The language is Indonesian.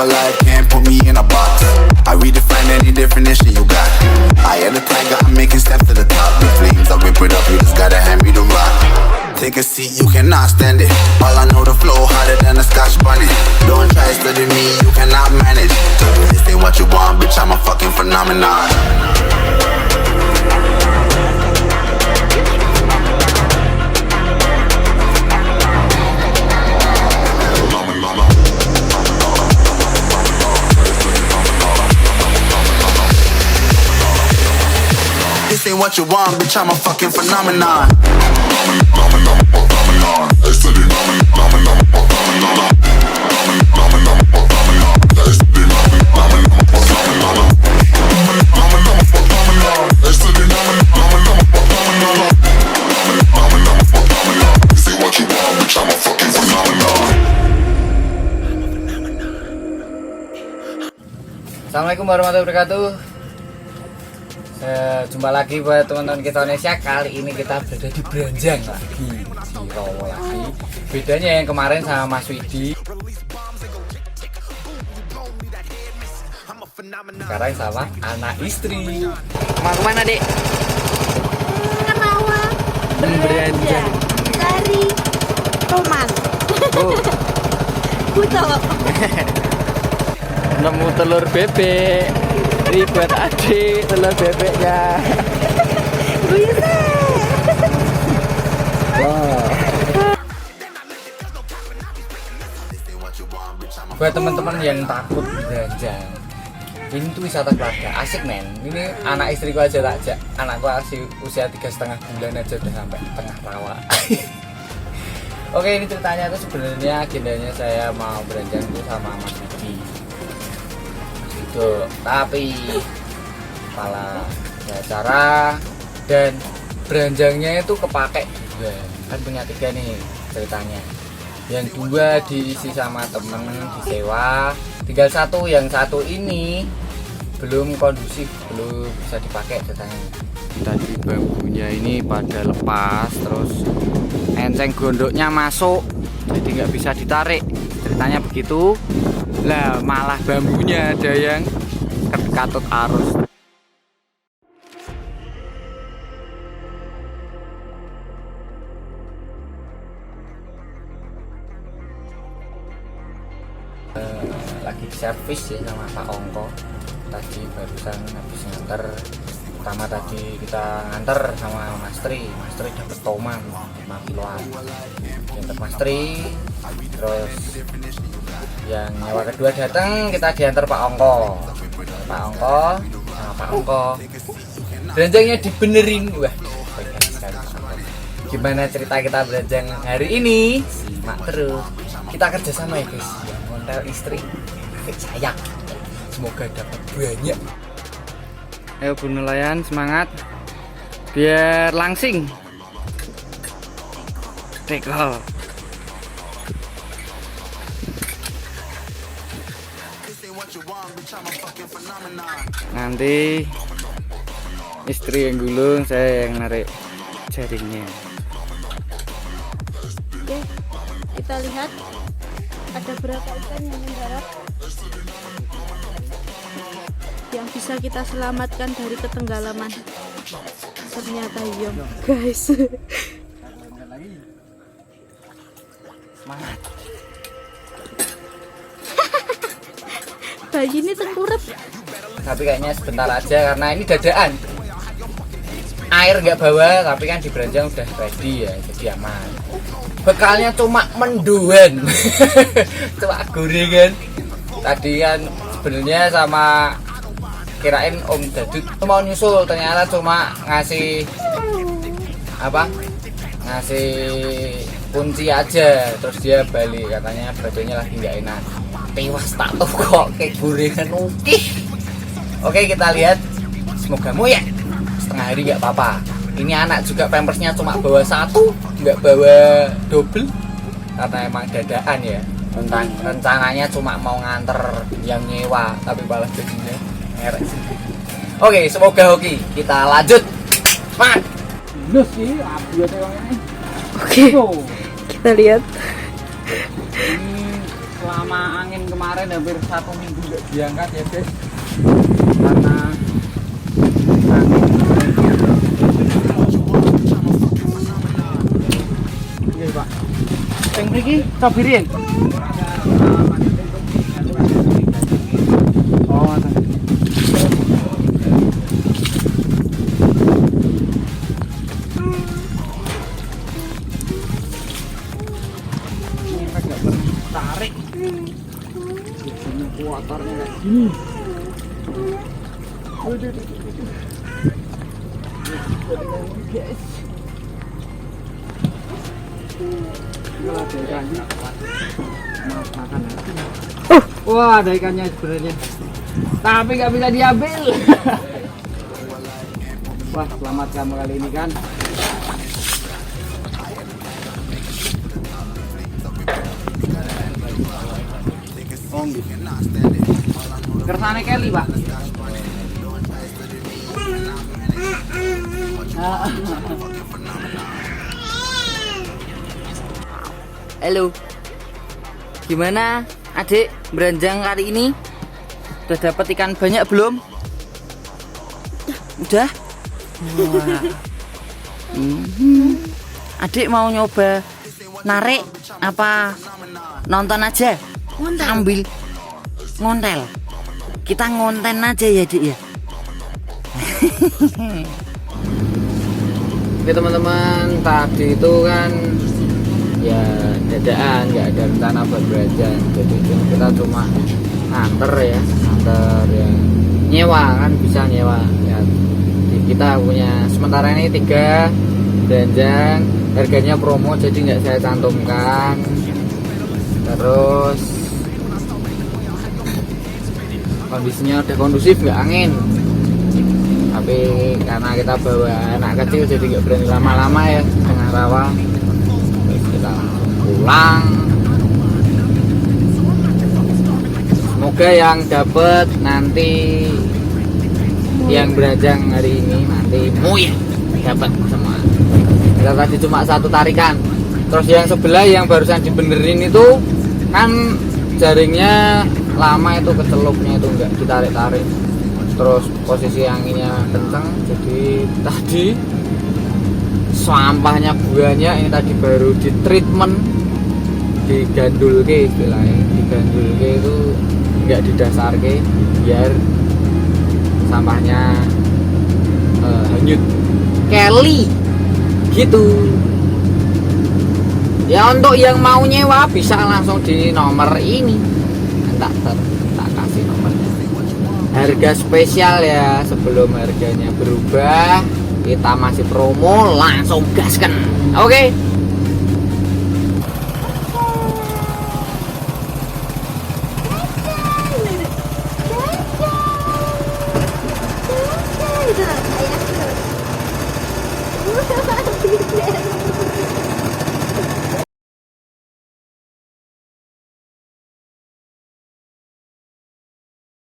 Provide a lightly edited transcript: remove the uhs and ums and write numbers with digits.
life can't put me in a box. I redefine any definition you got. I am the tiger, I'm making steps to the top. The flames, I whip it up, you just gotta hand me the rock. Take a seat, you cannot stand it. All I know, the flow harder than a Scotch bonnet. Don't try study me, you cannot manage. This ain't what you want, bitch, I'm a fucking phenomenon. This ain't what you want, bitch, I'm a fucking phenomenon. Assalamualaikum warahmatullahi wabarakatuh. Jumpa lagi buat teman-teman kita Indonesia. Kali ini kita berada di Branjang lagi, di Rowo lagi. Bedanya yang kemarin sama Mas Widi, sekarang sama anak istri. Mau kemana, Dek? Rawa Branjang dari Roman. Oh. Butuh. Nemu telur bebek. Ribet adik telur bebeknya. Wow. Buat teman-teman yang takut Branjang, ini tuh wisata keluarga, asik men. Ini anak istriku aja tak ajak. Anakku masih usia 3,5 bulan aja udah sampai tengah rawa. Oke, ini ceritanya tuh sebenarnya agendanya saya mau Branjang tuh sama Mas Widi. Tapi malah acara dan Branjangnya itu kepake dua, kan punya 3 nih ceritanya. Yang 2 diisi sama temen disewa, tinggal 1, yang 1 ini belum kondusif, belum bisa dipakai ceritanya. Tadi bambunya ini pada lepas, terus enceng gondoknya masuk, jadi nggak bisa ditarik ceritanya begitu. Lah malah bambunya ada yang katut arus. Lagi servis ya sama Pak Ongko. Tadi barusan habis nganter. Pertama tadi kita nganter sama Mas Tri dapet toman 5 kiloan. Nganter Mas Tri, terus yang nyawa kedua datang, kita diantar Pak Ongko sama Pak Ongko. Branjangnya dibenerin. Wah, gimana cerita kita Branjang hari ini? Simak terus. Kita kerjasama ya guys, yang ngontel istri sayang, semoga dapat banyak. Ayo Bu nelayan, semangat biar langsing. Tekol. Nanti istri yang gulung, saya yang narik jaringnya. Oke, kita lihat ada berapa ikan yang mendarat yang bisa kita selamatkan dari ketenggalaman. Ternyata iya guys. Semangat. Bayi ini tengkurap. Tapi kayaknya sebentar aja karena ini dadaan. Air nggak bawa, tapi kan di Branjang udah ready ya, jadi aman. Bekalnya cuma mendoan. Cuma gorengan. Tadi kan sebenarnya sama kirain Om Dadut mau nyusul, ternyata cuma ngasih ngasih kunci aja, terus dia balik katanya badannya lagi nggak enak. Tewas tak tahu kok kayak gorengan ukih. Oke, kita lihat, semoga ya setengah hari nggak apa-apa. Ini anak juga pampersnya cuma bawa 1, nggak bawa double karena emang dadaan ya. Rencananya cuma mau nganter yang nyewa, tapi malah jadinya merek. Oke, semoga oke. Kita lanjut. Semangat. Oke, kita lihat. Ini selama angin kemarin kemarin hampir 1 minggu nggak diangkat ya guys, karena ini Pak yang ini kabirin oh tarik biasanya kuatarnya kayak gini. Guys, wah ada ikannya, maaf makan wah ada ikannya sebenarnya tapi nggak bisa diambil. Wah selamat kamu kali ini kan. Kersane Kelly Pak. Halo, gimana adik beranjang kali ini? Udah dapat ikan banyak belum? Udah? Wah. Adik mau nyoba narik apa nonton aja? Ambil ngontel. Kita ngonten aja ya Dik ya. Oke teman-teman, tadi itu kan ya dadaan, nggak ada rencana buat beranjang, jadi kita cuma nganter ya nyewa kan, bisa nyewa ya. Kita punya sementara ini 3 beranjang, harganya promo jadi nggak saya cantumkan. Terus kondisinya udah kondusif, nggak angin, tapi karena kita bawa anak kecil jadi nggak berani lama-lama ya tengah rawa. Terus kita langsung pulang. Semoga yang dapat nanti yang beranjang hari ini nanti ya dapat semua. Kita tadi cuma 1 tarikan. Terus yang sebelah yang barusan dibenerin itu kan jaringnya lama, itu kecelupnya itu enggak ditarik-tarik, terus posisi anginnya kenceng, jadi tadi sampahnya buahnya ini tadi baru di treatment, digandulke istilahnya, digandulke itu enggak didasarke biar sampahnya hanyut Kelly gitu ya. Untuk yang mau nyewa bisa langsung di nomor ini, tak kasih nomornya. Harga spesial ya, sebelum harganya berubah kita masih promo, langsung gaskan. Oke.